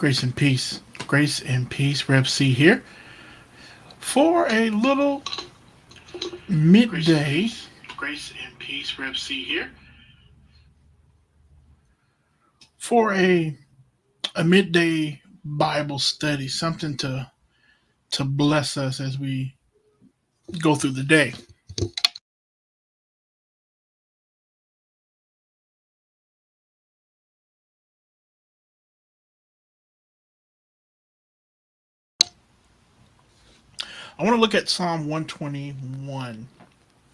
Grace and peace. Grace and peace. Rev C here for a little midday. Grace and peace. Rev C here for a midday Bible study. Something to bless us as we go through the day. I want to look at Psalm 121.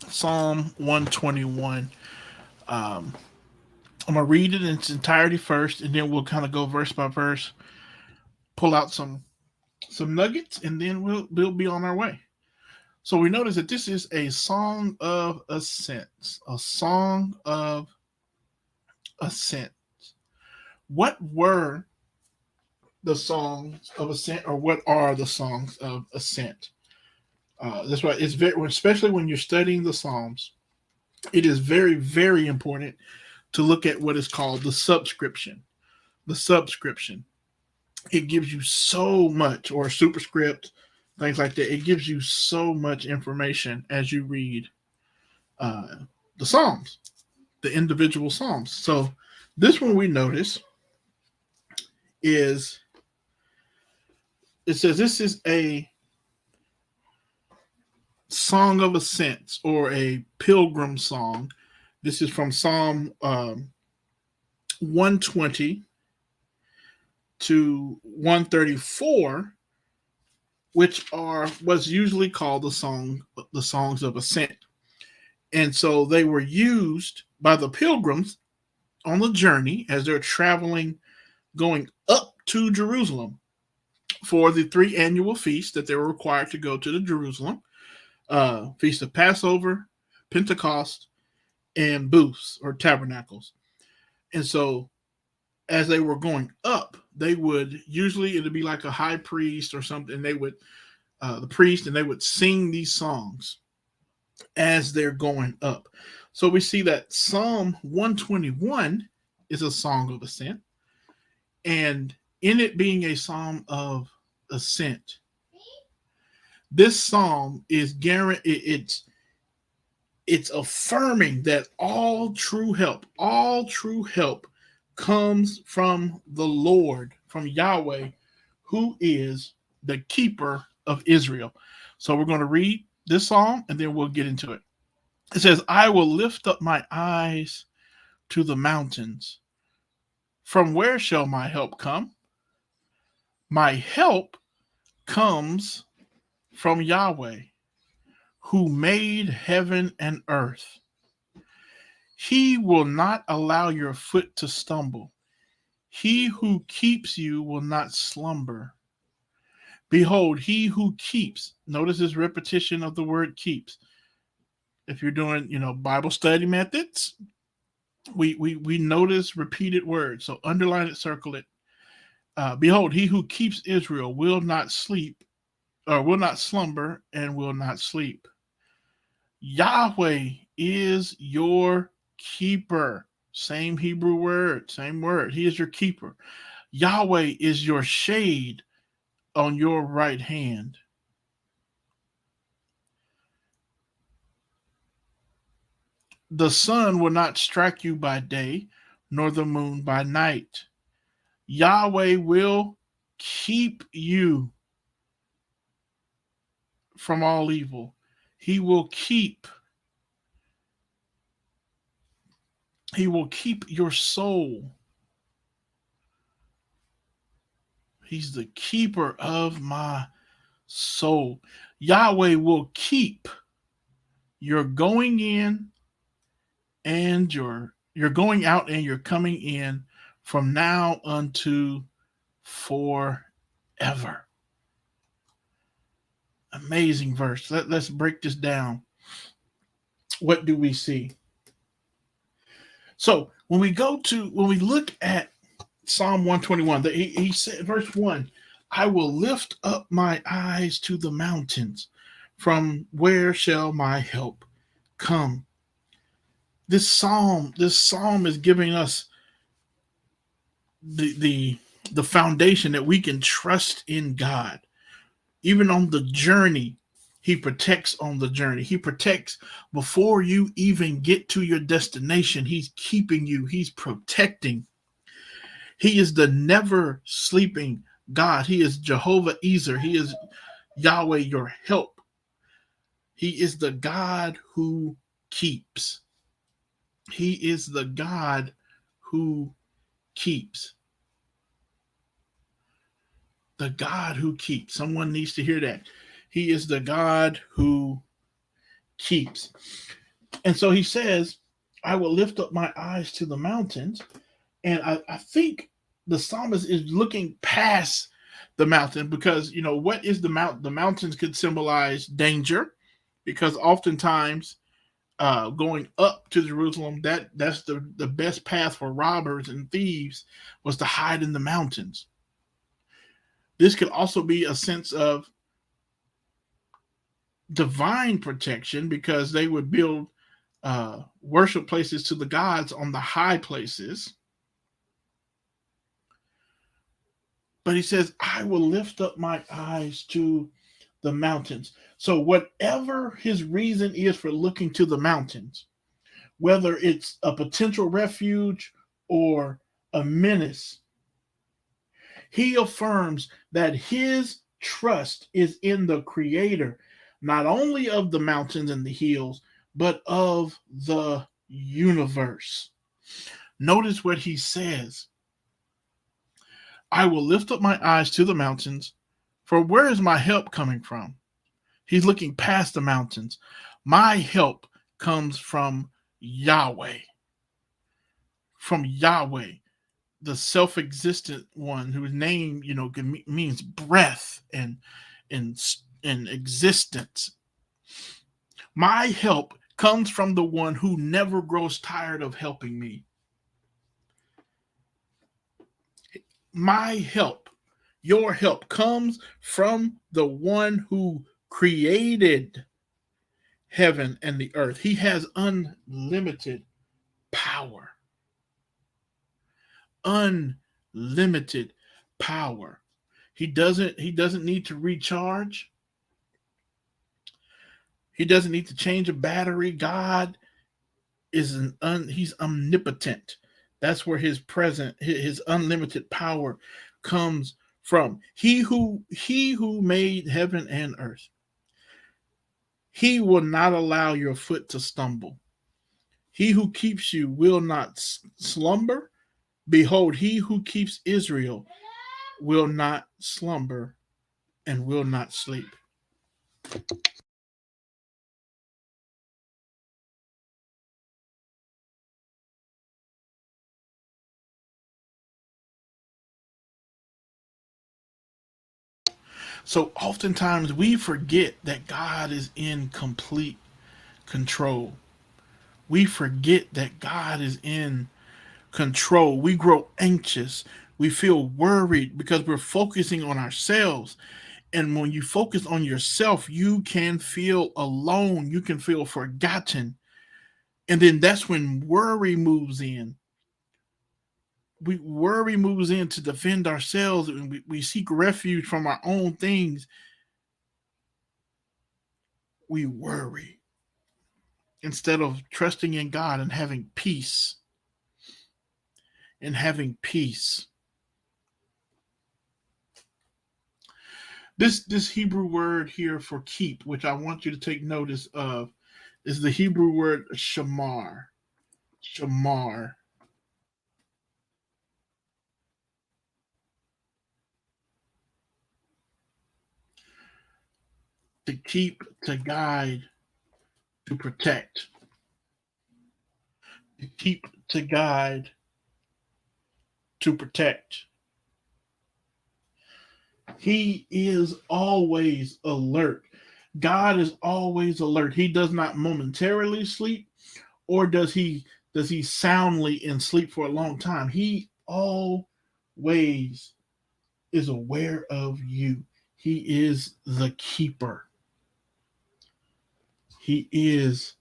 Psalm 121. Um, I'm gonna read it in its entirety first, and then we'll kind of go verse by verse, pull out some nuggets, and then we'll be on our way. So we notice that this is a song of ascent, a song of ascent. What were the songs of ascent, or what are the songs of ascent? That's why it's very, especially when you're studying the Psalms, it is very, very important to look at what is called the subscription. The subscription. It gives you so much, or superscript, things like that. It gives you so much information as you read uh, the Psalms, the individual Psalms. So this one we notice is, it says this is a song of ascents, or a pilgrim song. This is from Psalm 120 to 134, which are what's usually called the songs of ascent. And so they were used by the pilgrims on the journey as they're traveling, going up to Jerusalem for the three annual feasts that they were required to go to the Jerusalem: Feast of Passover, Pentecost, and Booths or Tabernacles. And so as they were going up, they would usually, it'd be like a high priest or something. And they would, the priest, and they would sing these songs as they're going up. So we see that Psalm 121 is a song of ascent, and in it being a psalm of ascent, this psalm is guaranteed. It's affirming that all true help comes from the Lord, from Yahweh, who is the keeper of Israel. So we're going to read this psalm and then we'll get into it. It says, I will lift up my eyes to the mountains. From where shall my help come? My help comes from Yahweh, who made heaven and earth. He will not allow your foot to stumble. He who keeps you will not slumber. Behold, he who keeps, notice this repetition of the word keeps. If you're doing, Bible study methods, we notice repeated words. So underline it, circle it. Behold, he who keeps Israel will not sleep, or will not slumber, and will not sleep. Yahweh is your keeper. Same Hebrew word, same word. He is your keeper. Yahweh is your shade on your right hand. The sun will not strike you by day, nor the moon by night. Yahweh will keep you from all evil. He will keep your soul. He's the keeper of my soul. Yahweh will keep your going in and your going out and your coming in from now unto forever. Amazing verse. Let's break this down. What do we see? So when we look at Psalm 121, he said, verse 1, I will lift up my eyes to the mountains. From where shall my help come? This psalm is giving us the the foundation that we can trust in God. Even on the journey, he protects on the journey. He protects before you even get to your destination. He's keeping you, he's protecting. He is the never sleeping God. He is Jehovah Ezer. He is Yahweh, your help. He is the God who keeps. He is the God who keeps. The God who keeps. Someone needs to hear that. He is the God who keeps. And so he says, I will lift up my eyes to the mountains. And I think the psalmist is looking past the mountain because, what is the mountain? The mountains could symbolize danger because oftentimes going up to Jerusalem, that's the best path for robbers and thieves was to hide in the mountains. This could also be a sense of divine protection because they would build worship places to the gods on the high places. But he says, I will lift up my eyes to the mountains. So whatever his reason is for looking to the mountains, whether it's a potential refuge or a menace, he affirms that his trust is in the creator, not only of the mountains and the hills, but of the universe. Notice what he says. I will lift up my eyes to the mountains, for where is my help coming from? He's looking past the mountains. My help comes from Yahweh. From Yahweh, the self-existent one whose name, means breath and existence. My help comes from the one who never grows tired of helping me. My help, your help, comes from the one who created heaven and the earth. He has unlimited power. Unlimited power. He doesn't need to recharge. He doesn't need to change a battery. God is he's omnipotent. That's where his unlimited power comes from. He who made heaven and earth. He will not allow your foot to stumble. He who keeps you will not slumber. Behold, he who keeps Israel will not slumber and will not sleep. So oftentimes we forget that God is in complete control. We forget that God is in control. We grow anxious. We feel worried because we're focusing on ourselves. And when you focus on yourself, you can feel alone. You can feel forgotten. And then that's when worry moves in. Worry moves in to defend ourselves, and we seek refuge from our own things. We worry instead of trusting in God and having peace. And having peace. This Hebrew word here for keep, which I want you to take notice of, is the Hebrew word shamar. Shamar. To keep, to guide, to protect. To keep, to guide, to protect. He is always alert. God is always alert. He does not momentarily sleep, or does he soundly in sleep for a long time. He always is aware of you. He is the keeper. He is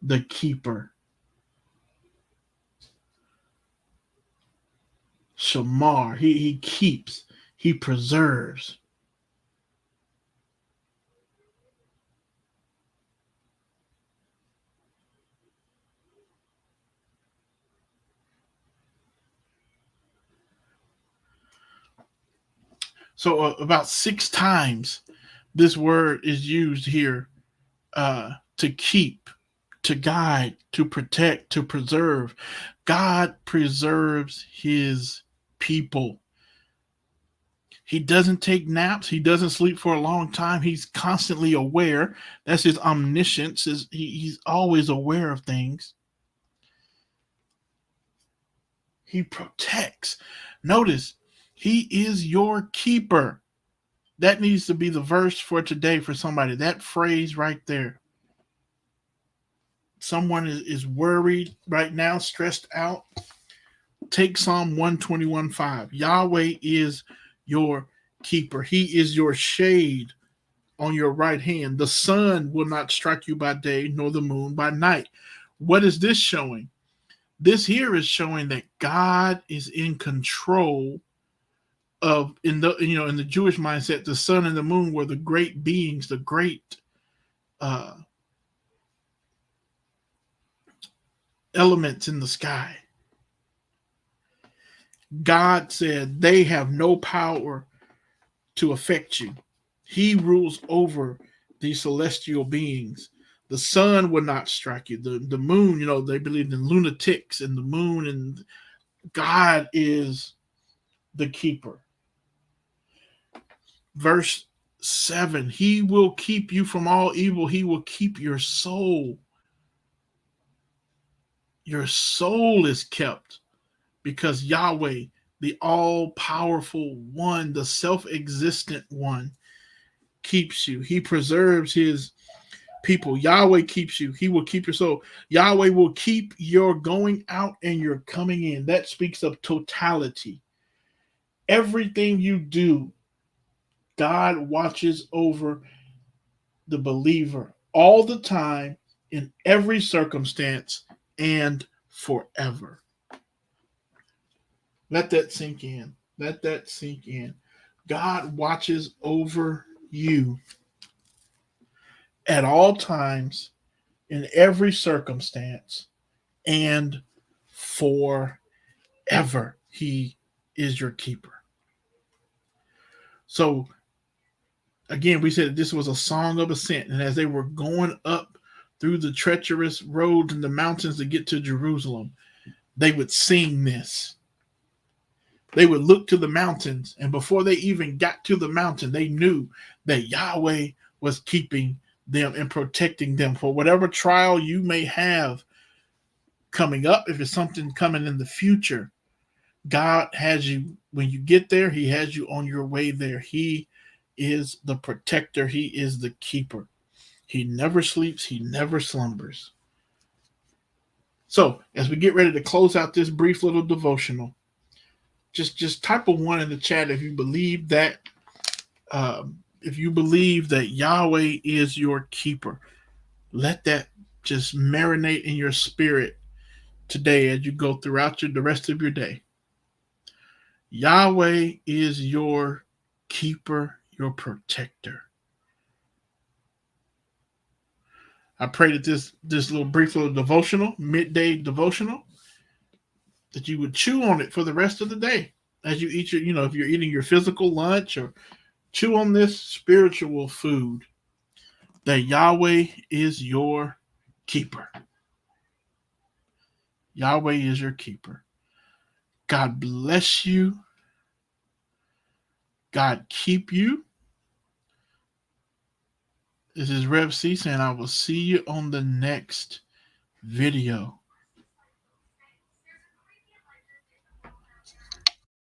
the keeper. Shamar. He keeps. He preserves. So about 6 times this word is used here, to keep, to guide, to protect, to preserve. God preserves his people. He doesn't take naps. He doesn't sleep for a long time. He's constantly aware. That's his omniscience. He's always aware of things. He protects. Notice, he is your keeper. That needs to be the verse for today for somebody. That phrase right there. Someone is worried right now, stressed out. Take Psalm 121:5. Yahweh is your keeper. He is your shade on your right hand. The sun will not strike you by day, nor the moon by night. What is this showing? This here is showing that God is in control of, in the Jewish mindset, the sun and the moon were the great beings, the great uh, elements in the sky. God said they have no power to affect you. He rules over these celestial beings. The sun will not strike you. The moon, they believe in lunatics and the moon, and God is the keeper. Verse 7, he will keep you from all evil. He will keep your soul. Your soul is kept because Yahweh, the all-powerful one, the self-existent one, keeps you. He preserves his people. Yahweh keeps you. He will keep your soul. Yahweh will keep your going out and your coming in. That speaks of totality. Everything you do, God watches over the believer all the time, in every circumstance, and forever. Let that sink in. Let that sink in. God watches over you at all times, in every circumstance, and forever. He is your keeper. So, again, we said this was a song of ascent. And as they were going up through the treacherous roads and the mountains to get to Jerusalem, they would sing this. They would look to the mountains, and before they even got to the mountain, they knew that Yahweh was keeping them and protecting them for whatever trial you may have coming up. If it's something coming in the future, God has you when you get there. He has you on your way there. He is the protector. He is the keeper. He never sleeps. He never slumbers. So as we get ready to close out this brief little devotional, just type a 1 in the chat if you believe that. If you believe that Yahweh is your keeper, let that just marinate in your spirit today as you go throughout the rest of your day. Yahweh is your keeper, your protector. I pray that this little brief little devotional, midday devotional, that you would chew on it for the rest of the day as you eat your, if you're eating your physical lunch, or chew on this spiritual food, that Yahweh is your keeper. Yahweh is your keeper. God bless you. God keep you. This is Rev C saying I will see you on the next video.